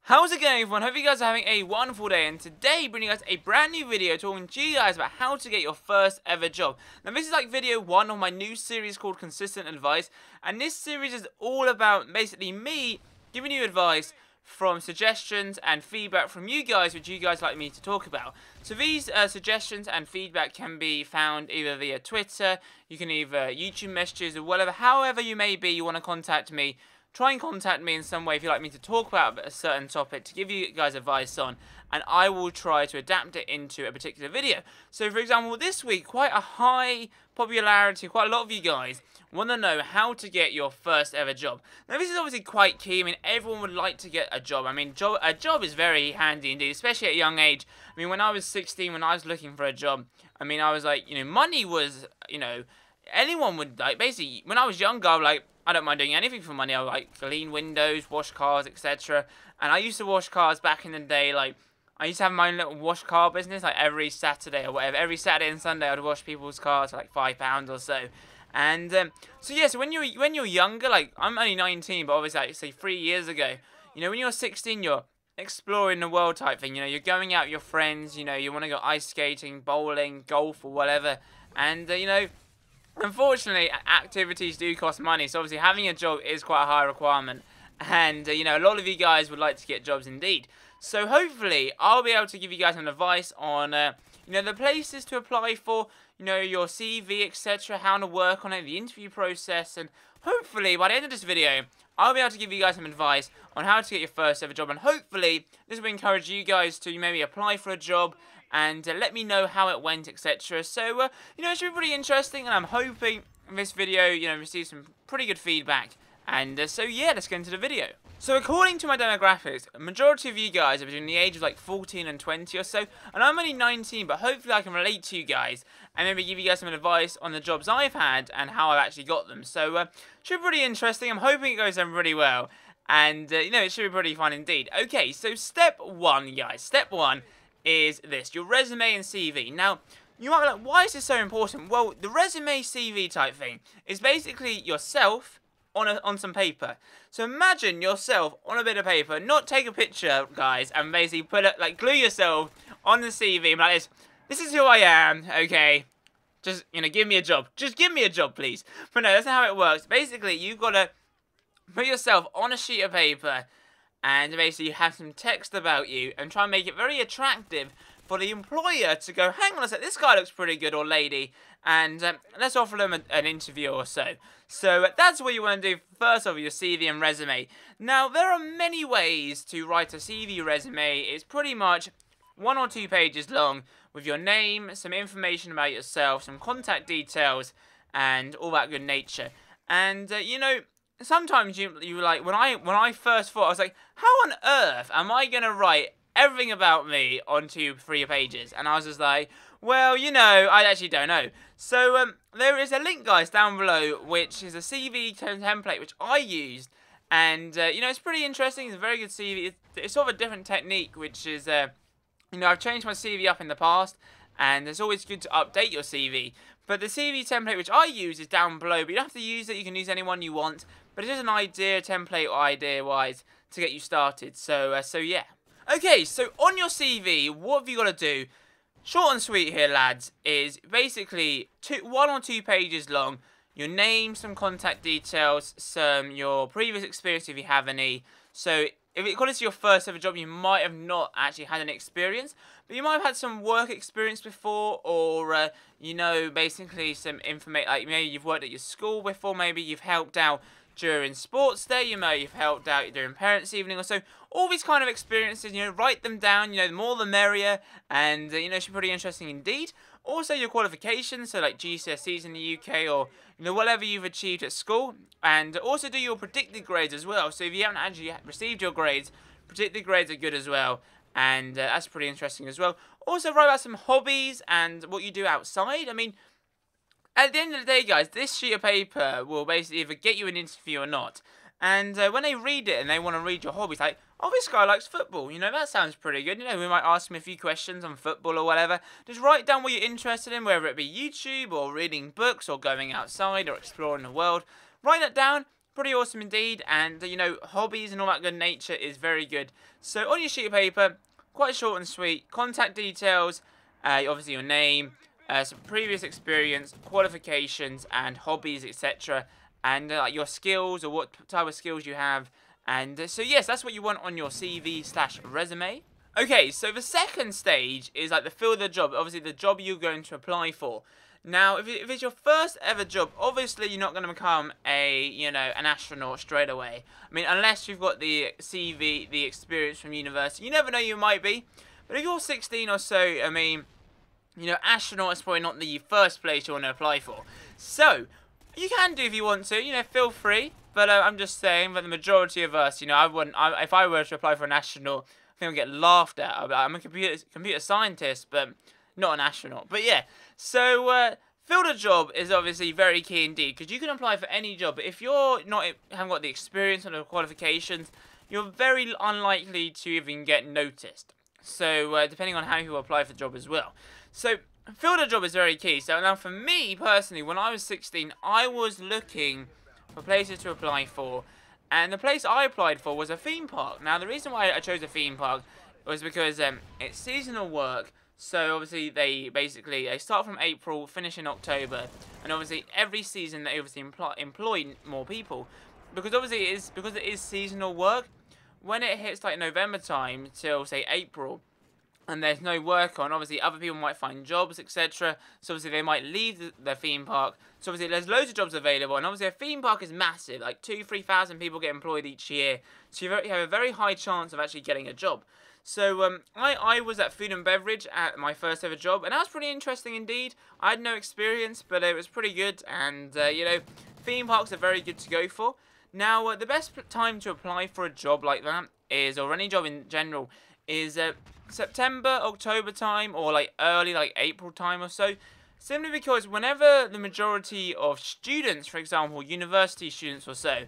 How's it going, everyone? Hope you guys are having a wonderful day, and today bringing us a brand new video talking to you guys about how to get your first ever job. Now this is like video 1 of my new series called Consistent Advice, and this series is all about basically me giving you advice from suggestions and feedback from you guys, which you guys like me to talk about. So these suggestions and feedback can be found either via Twitter, you can either YouTube messages or whatever, however you may be, you want to contact me. Try and contact me in some way if you'd like me to talk about a certain topic to give you guys advice on, and I will try to adapt it into a particular video. So for example, this week, quite a high popularity, quite a lot of you guys want to know how to get your first ever job. Now this is obviously quite key. I mean, everyone would like to get a job. I mean, a job is very handy indeed, especially at a young age. I mean, when I was 16, when I was looking for a job, I mean, I was like, money was, anyone would, like, basically, when I was younger, I was like, I don't mind doing anything for money. I would, like, clean windows, wash cars, etc. And I used to wash cars back in the day. Like, I used to have my own little wash car business, like, every Saturday or whatever. Every Saturday and Sunday, I'd wash people's cars for, like, £5 or so. And, so, yeah, so when you're younger, like, I'm only 19, but obviously, like, say, 3 years ago, when you're 16, you're exploring the world type thing. You're going out with your friends, you want to go ice skating, bowling, golf, or whatever. And, unfortunately, activities do cost money, so obviously having a job is quite a high requirement. And, a lot of you guys would like to get jobs indeed. So hopefully, I'll be able to give you guys some advice on, the places to apply for, your CV, etc., how to work on it, the interview process, and hopefully, by the end of this video, I'll be able to give you guys some advice on how to get your first ever job, and hopefully, this will encourage you guys to maybe apply for a job, and let me know how it went, etc. So, it should be pretty interesting, and I'm hoping this video, receives some pretty good feedback. And so, yeah, let's get into the video. So, according to my demographics, a majority of you guys are between the age of like 14 and 20 or so, and I'm only 19, but hopefully I can relate to you guys, and maybe give you guys some advice on the jobs I've had, and how I've actually got them. So, should be pretty interesting. I'm hoping it goes down really well, and, it should be pretty fun indeed. Okay, so step 1, guys. Step 1 is this, your resume and CV. Now, you might be like, why is this so important? Well, the resume CV type thing is basically yourself on some paper. So imagine yourself on a bit of paper, not take a picture, guys, and basically put it, like, glue yourself on the CV like this. This is who I am, okay? Just, give me a job. Just give me a job, please. But no, that's not how it works. Basically, you've got to put yourself on a sheet of paper and basically have some text about you and try and make it very attractive for the employer to go, hang on a sec, this guy looks pretty good, or lady, and let's offer them an interview or so. So that's what you want to do first of your CV and resume. Now, there are many ways to write a CV resume. It's pretty much 1 or 2 pages long with your name, some information about yourself, some contact details, and all that good nature. And, sometimes you like, when I first thought, I was like, how on earth am I going to write everything about me onto 3 pages? And I was just like, well, I actually don't know. So, there is a link, guys, down below, which is a CV template, which I used. And, it's pretty interesting. It's a very good CV. It's sort of a different technique, which is, I've changed my CV up in the past, and it's always good to update your CV. But the CV template which I use is down below, but you don't have to use it. You can use any one you want. But it's just an idea, template or idea-wise, to get you started. So yeah. Okay, so on your CV, what have you got to do? Short and sweet here, lads, is basically 1 or 2 pages long. Your name, some contact details, your previous experience if you have any. So if it got into your first ever job, you might have not actually had any experience, but you might have had some work experience before, or, basically some information, like maybe you've worked at your school before, maybe you've helped out during sports day, you've helped out during parents' evening or so. All these kind of experiences, write them down, the more the merrier, and, it should be pretty interesting indeed. Also, your qualifications, so like GCSEs in the UK, or, whatever you've achieved at school. And also do your predicted grades as well. So if you haven't actually received your grades, predicted grades are good as well. And that's pretty interesting as well. Also, write about some hobbies and what you do outside. I mean, at the end of the day, guys, this sheet of paper will basically either get you an interview or not. And when they read it and they want to read your hobbies, like, oh, this guy likes football, that sounds pretty good. We might ask him a few questions on football or whatever. Just write down what you're interested in, whether it be YouTube or reading books or going outside or exploring the world. Write that down, pretty awesome indeed, and you know, hobbies and all that good nature is very good. So on your sheet of paper, quite short and sweet, contact details, obviously your name, some previous experience, qualifications, and hobbies, etc. And like your skills or what type of skills you have. And so yes, that's what you want on your CV/resume. Okay, so the second stage is like the fill of the job, obviously the job you're going to apply for. Now, if it's your first ever job, obviously you're not going to become an astronaut straight away. I mean, unless you've got the CV, the experience from university. You never know, you might be. But if you're 16 or so, I mean, astronaut is probably not the first place you want to apply for. So, you can do if you want to, feel free. But I'm just saying that the majority of us, if I were to apply for an astronaut, I think I'd get laughed at. I'm a computer scientist, but not an astronaut. But yeah, so fill the job is obviously very key indeed, because you can apply for any job, but if you're haven't got the experience or the qualifications, you're very unlikely to even get noticed. So depending on how you apply for the job as well. So fill the job is very key. So now for me personally, when I was 16, I was looking for places to apply for, and the place I applied for was a theme park. Now the reason why I chose a theme park was because it's seasonal work. So obviously they start from April, finish in October, and obviously every season they obviously employ more people, because obviously it is seasonal work. When it hits like November time till say April, and there's no work on, obviously other people might find jobs, etc. So obviously they might leave the theme park. So obviously there's loads of jobs available, and obviously a theme park is massive, like 2,000-3,000 people get employed each year. So you have a very high chance of actually getting a job. So I was at food and beverage at my first ever job, and that was pretty interesting indeed. I had no experience, but it was pretty good, and theme parks are very good to go for. Now the best time to apply for a job like that is, or any job in general, is September, October time, or like early like April time or so. Simply because whenever the majority of students, for example university students or so,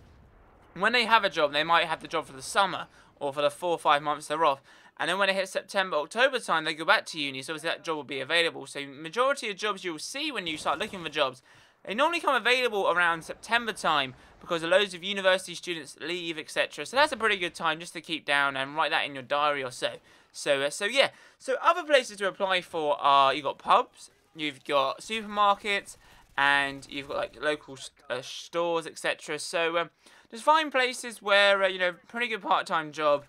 when they have a job, they might have the job for the summer or for the 4 or 5 months they're off. And then when it hits September, October time, they go back to uni, so obviously that job will be available. So majority of jobs you'll see when you start looking for jobs, they normally come available around September time, because loads of university students leave, etc. So that's a pretty good time just to keep down and write that in your diary or so. So yeah. So other places to apply for are, you've got pubs, you've got supermarkets, and you've got like local stores, etc. So just find places where pretty good part-time job.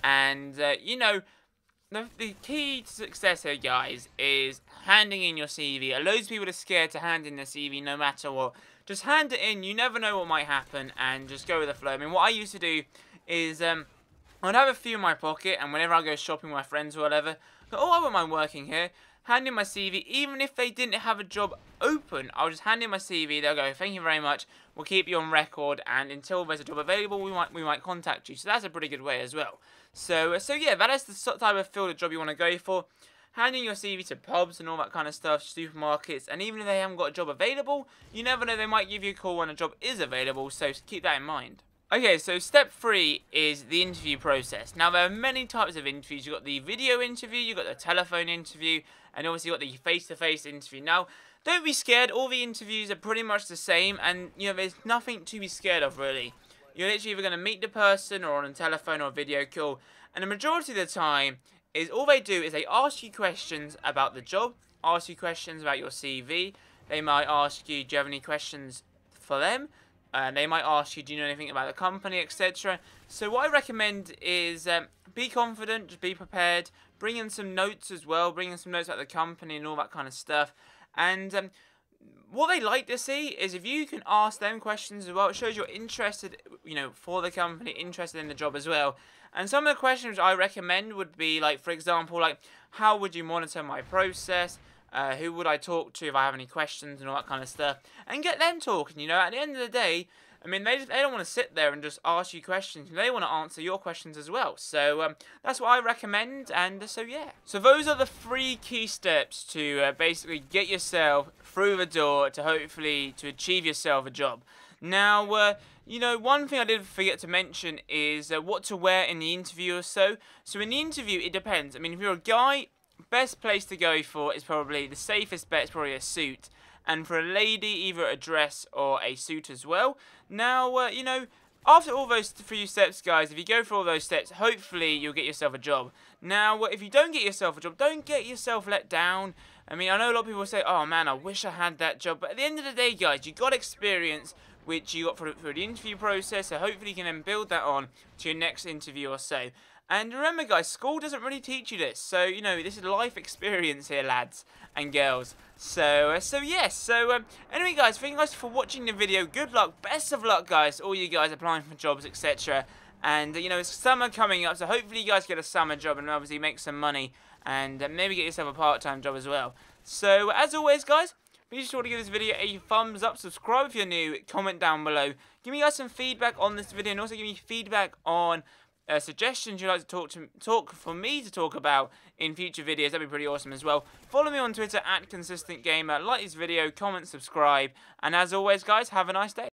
And, the key to success here, guys, is handing in your CV. Loads of people are scared to hand in their CV no matter what. Just hand it in. You never know what might happen, and just go with the flow. I mean, what I used to do is I'd have a few in my pocket, and whenever I go shopping with my friends or whatever, I go, oh, I wouldn't mind working here. Hand in my CV. Even if they didn't have a job open, I'll just hand in my CV. They'll go, thank you very much. We'll keep you on record, and until there's a job available, we might contact you. So that's a pretty good way as well. So yeah, that is the type of field of job you want to go for. Handing your CV to pubs and all that kind of stuff, supermarkets, and even if they haven't got a job available, you never know, they might give you a call when a job is available, so keep that in mind. Okay, so step 3 is the interview process. Now, there are many types of interviews. You've got the video interview, you've got the telephone interview, and obviously you've got the face-to-face interview. Now, don't be scared, all the interviews are pretty much the same, and there's nothing to be scared of, really. You're literally either going to meet the person or on a telephone or a video call, and the majority of the time is all they do is they ask you questions about the job, ask you questions about your CV. They might ask you, do you have any questions for them? They might ask you, do you know anything about the company, etc. So what I recommend is be confident, just be prepared, bring in some notes as well, bring in some notes about the company and all that kind of stuff. And what they like to see is if you can ask them questions as well, it shows you're interested, for the company, interested in the job as well. And some of the questions I recommend would be, like, for example, like, how would you monitor my process? Who would I talk to if I have any questions and all that kind of stuff? And get them talking, At the end of the day, I mean, they don't want to sit there and just ask you questions. They want to answer your questions as well. So that's what I recommend, and so yeah. So those are the 3 key steps to basically get yourself through the door to hopefully to achieve yourself a job. Now, one thing I did forget to mention is what to wear in the interview or so. So in the interview, it depends. I mean, if you're a guy, best place to go for is probably, the safest bet is probably a suit. and for a lady, either a dress or a suit as well. Now, you know, after all those few steps, guys, if you go through all those steps, hopefully you'll get yourself a job. Now, if you don't get yourself a job, don't get yourself let down. I mean, I know a lot of people say, oh man, I wish I had that job. But at the end of the day, guys, you got experience, which you got through the interview process. So hopefully you can then build that on to your next interview or so. And remember, guys, school doesn't really teach you this. So, you know, this is life experience here, lads and girls. So yes. Anyway, guys, thank you guys for watching the video. Good luck. Best of luck, guys. All you guys applying for jobs, etc. And, you know, it's summer coming up. So hopefully you guys get a summer job and obviously make some money. And maybe get yourself a part-time job as well. So, as always, guys, be sure to give this video a thumbs up, subscribe if you're new, comment down below. Give me guys some feedback on this video, and also give me feedback on suggestions you'd like to talk for me to talk about in future videos. That'd be pretty awesome as well. Follow me on Twitter @ConsistentGamer. Like this video, comment, subscribe, and as always, guys, have a nice day.